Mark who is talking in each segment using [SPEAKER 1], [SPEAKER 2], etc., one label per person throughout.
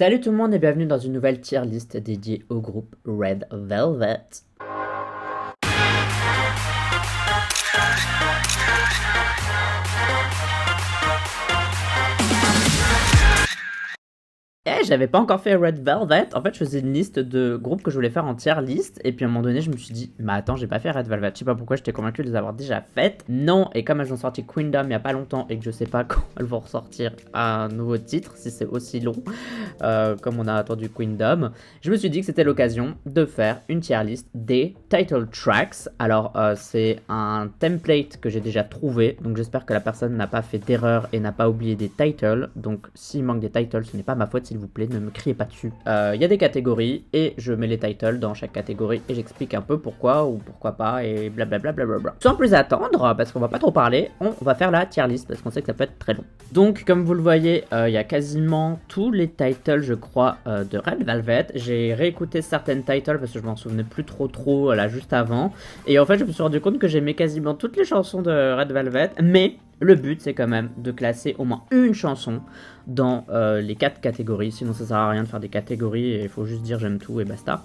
[SPEAKER 1] Salut tout le monde et bienvenue dans une nouvelle tier list dédiée au groupe Red Velvet. J'avais pas encore fait Red Velvet. En fait, je faisais une liste de groupes que je voulais faire en tier list. Et puis à un moment donné, je me suis dit, mais attends, j'ai pas fait Red Velvet. Je sais pas pourquoi, j'étais convaincu de les avoir déjà faites. Non, et comme elles ont sorti Queendom il y a pas longtemps et que je sais pas quand elles vont ressortir un nouveau titre, si c'est aussi long comme on a attendu Queendom, je me suis dit que c'était l'occasion de faire une tier list des title tracks. Alors, c'est un template que j'ai déjà trouvé. Donc j'espère que la personne n'a pas fait d'erreur et n'a pas oublié des titles. Donc s'il manque des titles, ce n'est pas ma faute, s'il vous plaît, ne me criez pas dessus. Il y a des catégories et je mets les titles dans chaque catégorie et j'explique un peu pourquoi ou pourquoi pas et blablabla. Sans plus attendre, parce qu'on va pas trop parler, on va faire la tier list parce qu'on sait que ça peut être très long. Donc comme vous le voyez, il y a quasiment tous les titles, je crois, de Red Velvet. J'ai réécouté certaines titles parce que je m'en souvenais plus trop là juste avant. Et en fait, je me suis rendu compte que j'aimais quasiment toutes les chansons de Red Velvet, mais le but, c'est quand même de classer au moins une chanson dans les 4 catégories. Sinon, ça sert à rien de faire des catégories et il faut juste dire j'aime tout et basta.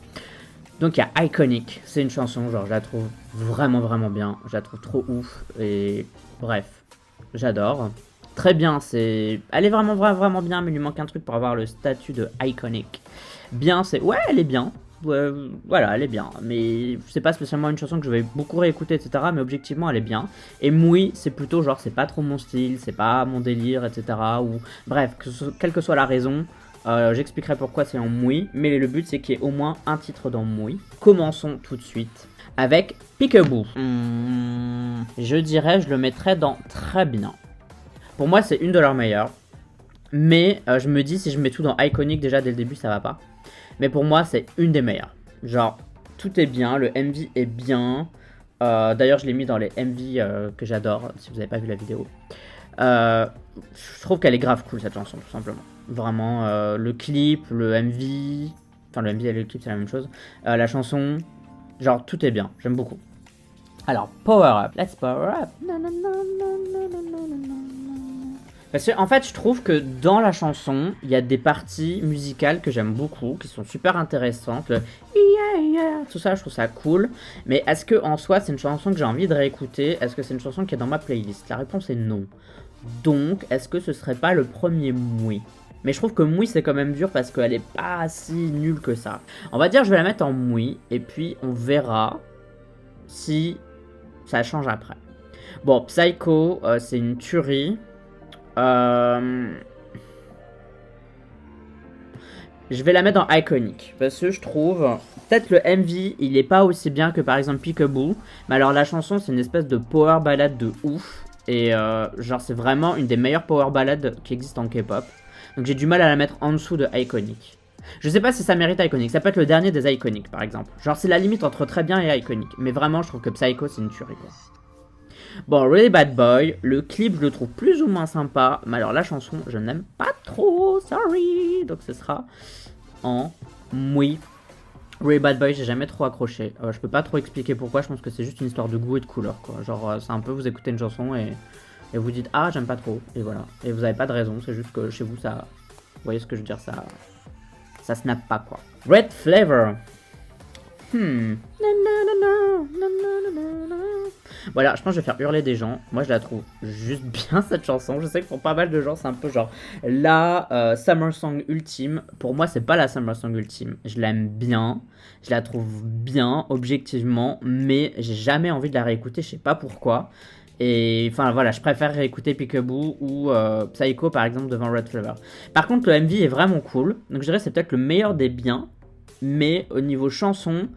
[SPEAKER 1] Donc, il y a Iconic. C'est une chanson, genre, je la trouve vraiment bien. Je la trouve trop ouf. Et bref, j'adore. Très bien, c'est... Elle est vraiment bien, mais il lui manque un truc pour avoir le statut de Iconic. Bien, c'est... Ouais, elle est bien. Voilà, elle est bien, mais c'est pas spécialement une chanson que je vais beaucoup réécouter, etc. Mais objectivement, elle est bien. Et Moui, c'est plutôt genre, c'est pas trop mon style, c'est pas mon délire, etc. Ou bref, quelle que soit la raison, j'expliquerai pourquoi c'est en Moui. Mais le but, c'est qu'il y ait au moins un titre dans Moui. Commençons tout de suite avec Peekaboo. Je dirais, je le mettrais dans très bien. Pour moi, c'est une de leurs meilleures. Mais je me dis, si je mets tout dans Iconic déjà dès le début, ça va pas. Mais pour moi, c'est une des meilleures. Genre, tout est bien, le MV est bien. D'ailleurs, je l'ai mis dans les MV que j'adore, si vous n'avez pas vu la vidéo. Je trouve qu'elle est grave cool, cette chanson, tout simplement. Vraiment, le clip, le MV... Enfin, le MV et le clip, c'est la même chose. La chanson, genre, tout est bien. J'aime beaucoup. Alors, Power Up. Let's Power Up. Parce que, en fait, je trouve que dans la chanson, il y a des parties musicales que j'aime beaucoup, qui sont super intéressantes. Le tout ça, je trouve ça cool. Mais est-ce que en soi, c'est une chanson que j'ai envie de réécouter? Est-ce que c'est une chanson qui est dans ma playlist? La réponse est non. Donc, est-ce que ce serait pas le premier Moui? Mais je trouve que Moui, c'est quand même dur parce qu'elle est pas si nulle que ça. On va dire, je vais la mettre en Moui, et puis on verra si ça change après. Bon, Psycho, c'est une tuerie. Je vais la mettre dans Iconic, parce que je trouve, peut-être le MV, il est pas aussi bien que par exemple Peekaboo, mais alors la chanson, c'est une espèce de power ballade de ouf, et genre c'est vraiment une des meilleures power ballades qui existent en K-pop, donc j'ai du mal à la mettre en dessous de Iconic. Je sais pas si ça mérite Iconic, ça peut être le dernier des Iconic par exemple, genre c'est la limite entre très bien et Iconic, mais vraiment je trouve que Psycho c'est une tuerie quoi. Bon, Really Bad Boy, le clip je le trouve plus ou moins sympa, mais alors la chanson je n'aime pas trop, sorry. Donc ce sera en Moui. Really Bad Boy, j'ai jamais trop accroché. Je peux pas trop expliquer pourquoi, je pense que c'est juste une histoire de goût et de couleur quoi. Genre c'est un peu vous écoutez une chanson et vous dites ah j'aime pas trop, et voilà. Et vous avez pas de raison, c'est juste que chez vous ça... Vous voyez ce que je veux dire, ça snap pas quoi. Red Flavor. Voilà, je pense que je vais faire hurler des gens. Moi, je la trouve juste bien, cette chanson. Je sais que pour pas mal de gens, c'est un peu genre la Summer Song ultime. Pour moi, c'est pas la Summer Song ultime. Je l'aime bien. Je la trouve bien, objectivement. Mais j'ai jamais envie de la réécouter. Je sais pas pourquoi. Et enfin voilà, je préfère réécouter Peekaboo ou Psycho par exemple devant Red Flavor. Par contre, le MV est vraiment cool. Donc je dirais que c'est peut-être le meilleur des biens. Mais au niveau chanson,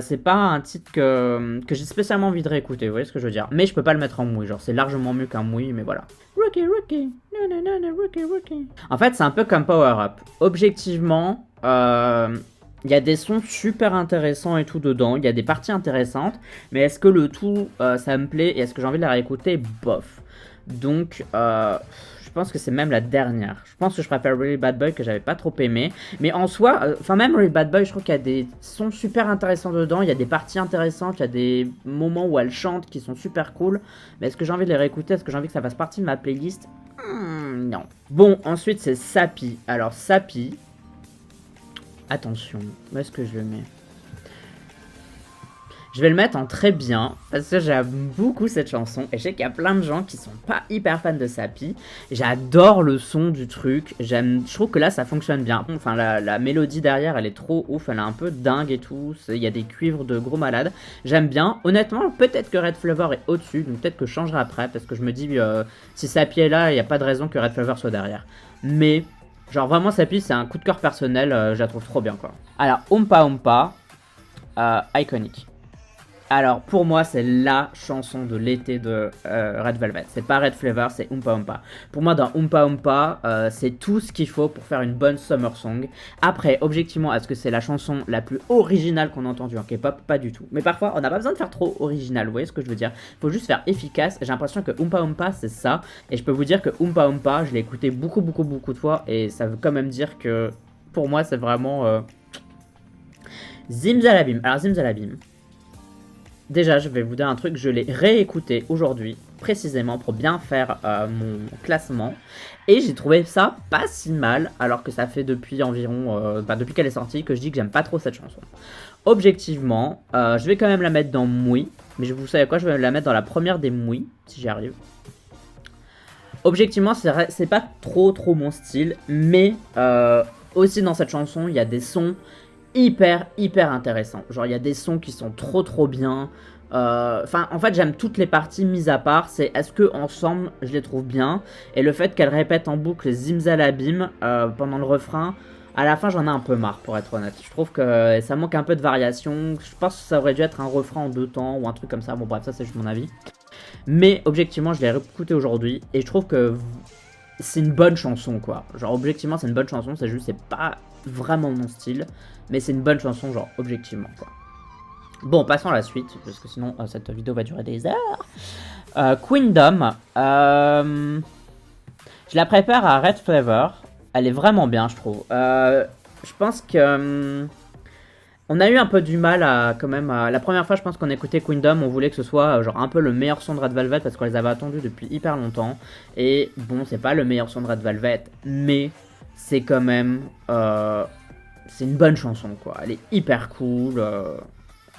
[SPEAKER 1] c'est pas un titre que j'ai spécialement envie de réécouter, vous voyez ce que je veux dire. Mais je peux pas le mettre en Moui, genre c'est largement mieux qu'un Moui, mais voilà. Rookie, rookie. En fait, c'est un peu comme Power Up. Objectivement, il y a des sons super intéressants et tout dedans, il y a des parties intéressantes, mais est-ce que le tout, ça me plaît et est-ce que j'ai envie de la réécouter? Bof. Donc, je pense que c'est même la dernière. Je pense que je préfère Really Bad Boy que j'avais pas trop aimé. Mais en soi, enfin même Really Bad Boy, je trouve qu'il y a des sons super intéressants dedans. Il y a des parties intéressantes, il y a des moments où elle chante qui sont super cool. Mais est-ce que j'ai envie de les réécouter? Est-ce que j'ai envie que ça fasse partie de ma playlist? Non. Bon, ensuite c'est Sapi. Alors Sapi, Attention, où est-ce que je le mets? Je vais le mettre en très bien, parce que j'aime beaucoup cette chanson, et je sais qu'il y a plein de gens qui sont pas hyper fans de Sapi. J'adore le son du truc, je trouve que là ça fonctionne bien. Enfin la mélodie derrière elle est trop ouf, elle est un peu dingue et tout, il y a des cuivres de gros malades. J'aime bien, honnêtement peut-être que Red Flavor est au-dessus, donc peut-être que je changerai après, parce que je me dis si Sapi est là, il n'y a pas de raison que Red Flavor soit derrière. Mais genre vraiment Sapi c'est un coup de cœur personnel, je la trouve trop bien quoi. Alors Oompa Oompa, iconique. Alors, pour moi, c'est la chanson de l'été de Red Velvet. C'est pas Red Flavor, c'est Oompa Oompa. Pour moi, dans Oompa Oompa, c'est tout ce qu'il faut pour faire une bonne summer song. Après, objectivement, est-ce que c'est la chanson la plus originale qu'on a entendue en K-pop? Pas du tout. Mais parfois, on n'a pas besoin de faire trop original, vous voyez ce que je veux dire? Faut juste faire efficace. J'ai l'impression que Oompa Oompa, c'est ça. Et je peux vous dire que Oompa Oompa, je l'ai écouté beaucoup de fois. Et ça veut quand même dire que, pour moi, c'est vraiment... Zimzalabim. Alors, Zimzalabim. Déjà, je vais vous dire un truc, je l'ai réécouté aujourd'hui, précisément pour bien faire mon classement. Et j'ai trouvé ça pas si mal, alors que ça fait depuis environ, depuis qu'elle est sortie, que je dis que j'aime pas trop cette chanson. Objectivement, je vais quand même la mettre dans Moui, mais vous savez quoi, je vais la mettre dans la première des Moui, si j'y arrive. Objectivement, c'est pas trop mon style, mais aussi dans cette chanson, il y a des sons hyper intéressant. Genre il y a des sons qui sont trop bien. Enfin en fait j'aime toutes les parties mises à part. C'est est-ce que ensemble je les trouve bien. Et le fait qu'elle répète en boucle Zimzalabim pendant le refrain, à la fin j'en ai un peu marre pour être honnête. Je trouve que ça manque un peu de variation. Je pense que ça aurait dû être un refrain en 2 temps ou un truc comme ça. Bon bref ça c'est juste mon avis. Mais objectivement je l'ai réécouté aujourd'hui et je trouve que c'est une bonne chanson quoi. Genre objectivement c'est une bonne chanson, c'est juste c'est pas vraiment mon style, mais c'est une bonne chanson genre objectivement quoi. Bon passons à la suite, parce que sinon cette vidéo va durer des heures. Queendom, je la prépare à Red Flavor, elle est vraiment bien je trouve. Je pense que... on a eu un peu du mal à, quand même, la première fois je pense qu'on écoutait Queendom, on voulait que ce soit genre un peu le meilleur son de Red Velvet parce qu'on les avait attendus depuis hyper longtemps. Et bon, c'est pas le meilleur son de Red Velvet, mais c'est quand même, c'est une bonne chanson quoi. Elle est hyper cool,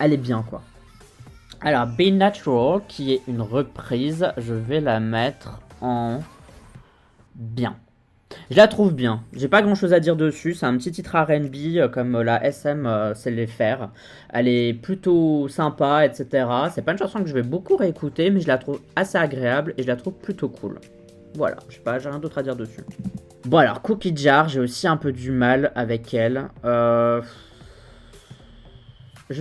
[SPEAKER 1] elle est bien quoi. Alors, Be Natural, qui est une reprise, je vais la mettre en bien. Je la trouve bien, j'ai pas grand chose à dire dessus, c'est un petit titre R&B comme la SM sait les faire. Elle est plutôt sympa, etc. C'est pas une chanson que je vais beaucoup réécouter, mais je la trouve assez agréable et je la trouve plutôt cool. Voilà, je sais pas, j'ai rien d'autre à dire dessus. Bon alors, Cookie Jar, j'ai aussi un peu du mal avec elle. Je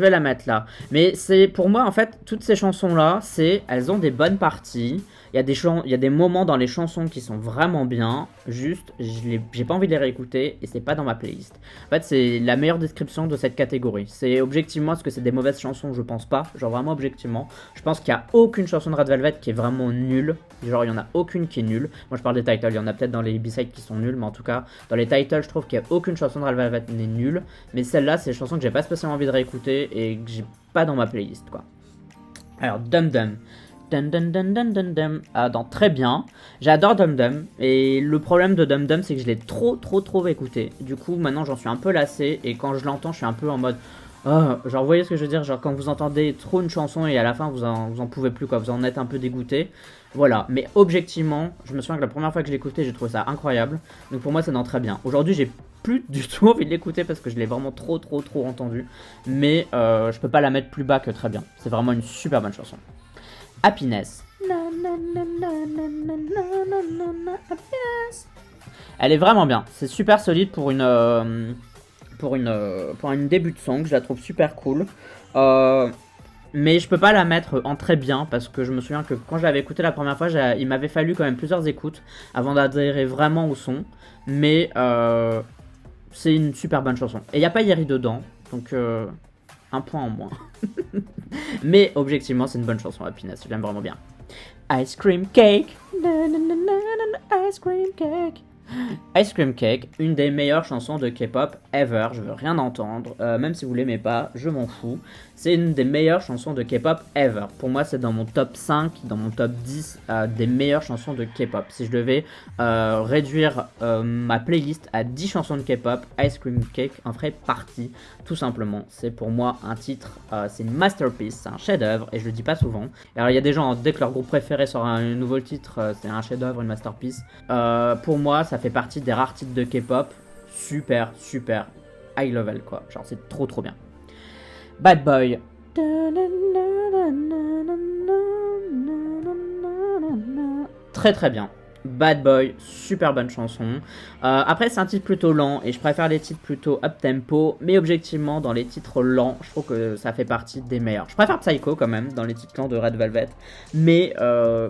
[SPEAKER 1] vais la mettre là. Mais c'est pour moi, en fait, toutes ces chansons-là, elles ont des bonnes parties. Il y a des moments dans les chansons qui sont vraiment bien. Juste, j'ai pas envie de les réécouter et c'est pas dans ma playlist. En fait, c'est la meilleure description de cette catégorie. C'est objectivement, est-ce que c'est des mauvaises chansons? Je pense pas. Genre vraiment objectivement. Je pense qu'il y a aucune chanson de Red Velvet qui est vraiment nulle. Genre, il y en a aucune qui est nulle. Moi, je parle des titles. Il y en a peut-être dans les B-sides qui sont nuls. Mais en tout cas, dans les titles, je trouve qu'il y a aucune chanson de Red Velvet n'est nulle. Mais celle-là, c'est des chansons que j'ai pas spécialement envie de réécouter et que j'ai pas dans ma playlist, quoi. Alors, Dum Dum. Dans Très Bien. J'adore Dum Dum. Et le problème de Dum Dum, c'est que je l'ai trop écouté. Du coup, maintenant, j'en suis un peu lassé. Et quand je l'entends, je suis un peu en mode... Oh, genre, vous voyez ce que je veux dire? Genre, quand vous entendez trop une chanson et à la fin, vous en pouvez plus, quoi. Vous en êtes un peu dégoûté. Voilà. Mais objectivement, je me souviens que la première fois que je l'ai écouté, j'ai trouvé ça incroyable. Donc, pour moi, c'est dans Très Bien. Aujourd'hui, j'ai plus du tout envie de l'écouter parce que je l'ai vraiment trop entendu. Mais je peux pas la mettre plus bas que Très Bien. C'est vraiment une super bonne chanson. Happiness. Elle est vraiment bien. C'est super solide pour une début de song. Je la trouve super cool. Mais je peux pas la mettre en très bien parce que je me souviens que quand je l'avais écouté la première fois, il m'avait fallu quand même plusieurs écoutes avant d'adhérer vraiment au son. Mais c'est une super bonne chanson. Et il n'y a pas Yeri dedans. Donc... un point en moins. Mais objectivement, c'est une bonne chanson, Happiness. Je l'aime vraiment bien. Ice Cream Cake. Ice Cream Cake. Ice Cream Cake, une des meilleures chansons de K-pop ever, je veux rien entendre, même si vous l'aimez pas, je m'en fous. C'est une des meilleures chansons de K-pop ever. Pour moi, c'est dans mon top 5, dans mon top 10 des meilleures chansons de K-pop. Si je devais réduire ma playlist à 10 chansons de K-pop, Ice Cream Cake en ferait partie, tout simplement. C'est pour moi un titre, c'est une masterpiece, c'est un chef-d'œuvre, et je le dis pas souvent. Alors il y a des gens, dès que leur groupe préféré sort un nouveau titre, c'est un chef-d'œuvre, une masterpiece. Pour moi, ça fait partie des rares titres de K-pop, super, super high level quoi. Genre c'est trop trop bien. Bad Boy. Très très bien. Bad Boy, super bonne chanson. Après, c'est un titre plutôt lent et je préfère les titres plutôt up-tempo. Mais objectivement, dans les titres lents, je trouve que ça fait partie des meilleurs. Je préfère Psycho quand même dans les titres lents de Red Velvet. Mais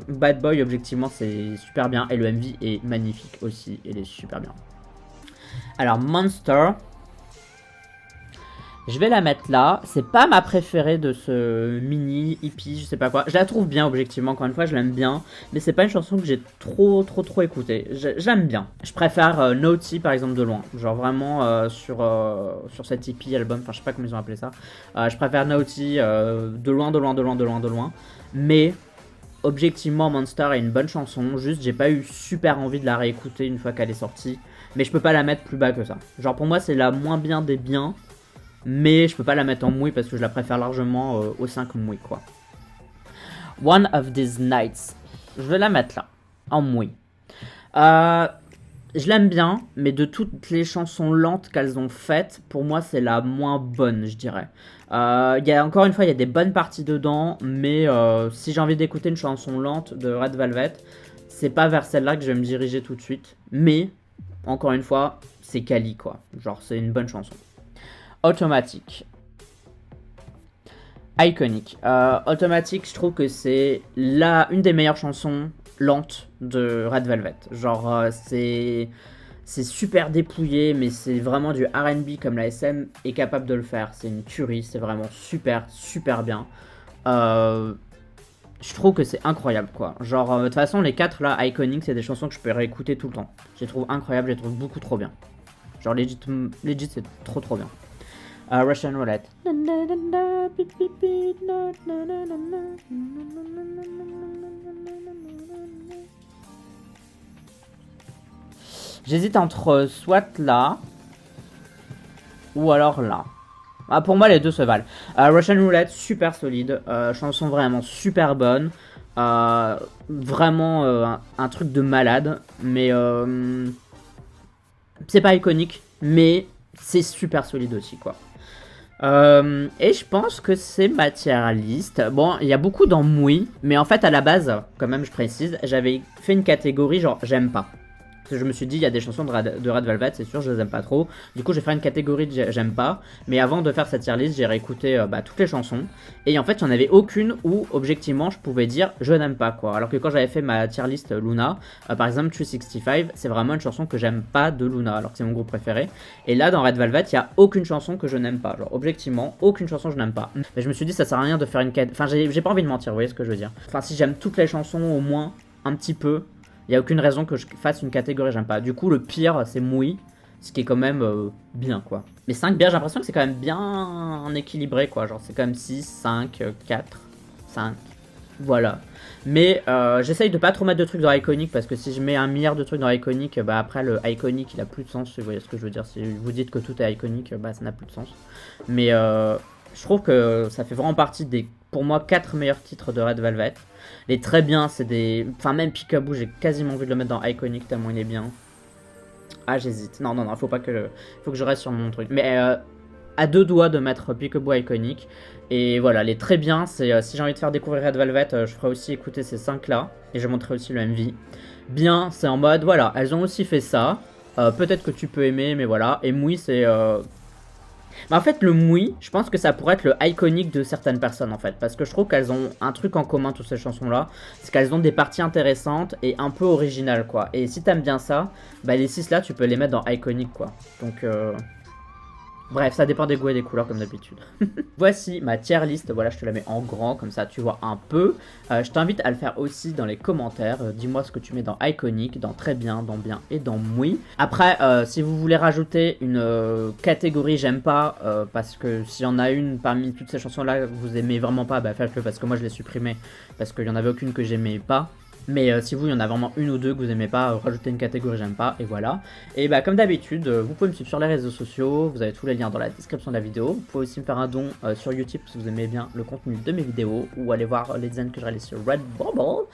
[SPEAKER 1] Bad Boy, objectivement, c'est super bien. Et le MV est magnifique aussi. Il est super bien. Alors, Monster. Je vais la mettre là. C'est pas ma préférée de ce mini hippie, je sais pas quoi. Je la trouve bien objectivement, encore une fois, je l'aime bien. Mais c'est pas une chanson que j'ai trop écoutée. J'aime bien. Je préfère Naughty par exemple de loin. Genre vraiment sur cet hippie album, enfin je sais pas comment ils ont appelé ça. Je préfère Naughty de loin. Mais objectivement Monster est une bonne chanson. Juste j'ai pas eu super envie de la réécouter une fois qu'elle est sortie. Mais je peux pas la mettre plus bas que ça. Genre pour moi c'est la moins bien des biens. Mais je peux pas la mettre en mouille parce que je la préfère largement au 5 mouille quoi. One of These Nights. Je vais la mettre là, en mouille. Je l'aime bien, mais de toutes les chansons lentes qu'elles ont faites, pour moi c'est la moins bonne, je dirais. Encore une fois, il y a des bonnes parties dedans, mais si j'ai envie d'écouter une chanson lente de Red Velvet, c'est pas vers celle-là que je vais me diriger tout de suite. Mais, encore une fois, c'est quali quoi. Genre, c'est une bonne chanson. Automatic. Iconic. Automatic, je trouve que c'est une des meilleures chansons lentes de Red Velvet. Genre, c'est super dépouillé, mais c'est vraiment du R&B comme la SM est capable de le faire. C'est une tuerie, c'est vraiment super bien. Je trouve que c'est incroyable quoi. Genre, de toute façon, les 4 là, Iconic, c'est des chansons que je peux réécouter tout le temps. Je les trouve incroyables, je les trouve beaucoup trop bien. Genre, legit c'est trop bien. Russian Roulette. J'hésite entre soit là ou alors là. Pour moi, les deux se valent. Russian Roulette, super solide. Chanson vraiment super bonne. Vraiment un truc de malade. Mais c'est pas iconique. Mais c'est super solide aussi, quoi. Et je pense que c'est ma tier list. Bon, il y a beaucoup dans mouille, mais en fait à la base, quand même je précise, j'avais fait une catégorie genre j'aime pas. Parce que je me suis dit il y a des chansons de Red Velvet, c'est sûr je les aime pas trop. Du coup j'ai fait une catégorie de j'aime pas. Mais avant de faire cette tier list, j'ai réécouté toutes les chansons. Et en fait il n'y en avait aucune où objectivement je pouvais dire je n'aime pas quoi. Alors que quand j'avais fait ma tier list Luna, par exemple 365, c'est vraiment une chanson que j'aime pas de Luna, alors que c'est mon groupe préféré. Et là dans Red Velvet, il n'y a aucune chanson que je n'aime pas. Genre objectivement, aucune chanson que je n'aime pas. Mais je me suis dit ça sert à rien de faire une catégorie. Enfin j'ai pas envie de mentir, vous voyez ce que je veux dire. Enfin si j'aime toutes les chansons au moins un petit peu, il n'y a aucune raison que je fasse une catégorie j'aime pas. Du coup le pire c'est mouille. Ce qui est quand même bien quoi. Mais 5 bières, j'ai l'impression que c'est quand même bien équilibré quoi. Genre c'est quand même 6, 5, 4, 5. Voilà. Mais j'essaye de pas trop mettre de trucs dans Iconic parce que si je mets 1 milliard de trucs dans Iconic, après le Iconic il a plus de sens. Vous voyez ce que je veux dire. Si vous dites que tout est Iconic, ça n'a plus de sens. Mais je trouve que ça fait vraiment partie des, pour moi, 4 meilleurs titres de Red Velvet. Les très bien, c'est des. Enfin, même Peekaboo, j'ai quasiment envie de le mettre dans Iconic tellement il est bien. Ah, j'hésite. Non, faut pas que faut que je reste sur mon truc. Mais à 2 doigts de mettre Peekaboo Iconic. Et voilà, les très bien, c'est si j'ai envie de faire découvrir Red Velvet, je ferai aussi écouter ces 5 là. Et je montrerai aussi le MV. Bien, c'est en mode, voilà, elles ont aussi fait ça. Peut-être que tu peux aimer, mais voilà. Et Mouille, c'est. Mais en fait, le Mouille, je pense que ça pourrait être le iconique de certaines personnes en fait. Parce que je trouve qu'elles ont un truc en commun, toutes ces chansons-là. C'est qu'elles ont des parties intéressantes et un peu originales quoi. Et si t'aimes bien ça, les 6 là, tu peux les mettre dans iconique quoi. Donc Bref, ça dépend des goûts et des couleurs comme d'habitude. Voici ma tier list, voilà, je te la mets en grand, comme ça tu vois un peu. Je t'invite à le faire aussi dans les commentaires. Dis-moi ce que tu mets dans Iconic, dans Très bien, dans Bien et dans Moui. Après, si vous voulez rajouter une catégorie j'aime pas, parce que s'il y en a une parmi toutes ces chansons-là que vous aimez vraiment pas, bah faites-le parce que moi je l'ai supprimé, parce qu'il y en avait aucune que j'aimais pas. Mais si vous, il y en a vraiment une ou deux que vous aimez pas, rajoutez une catégorie j'aime pas, et voilà. Et bah comme d'habitude, vous pouvez me suivre sur les réseaux sociaux, vous avez tous les liens dans la description de la vidéo. Vous pouvez aussi me faire un don sur YouTube si vous aimez bien le contenu de mes vidéos, ou aller voir les designs que je réalise sur Redbubble.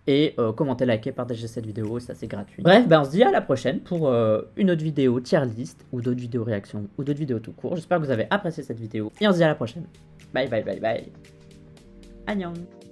[SPEAKER 1] Et commenter, liker, partager cette vidéo, ça c'est gratuit. Bref, bah on se dit à la prochaine pour une autre vidéo tier list, ou d'autres vidéos réactions, ou d'autres vidéos tout court. J'espère que vous avez apprécié cette vidéo, et on se dit à la prochaine. Bye bye bye bye. Annyeong.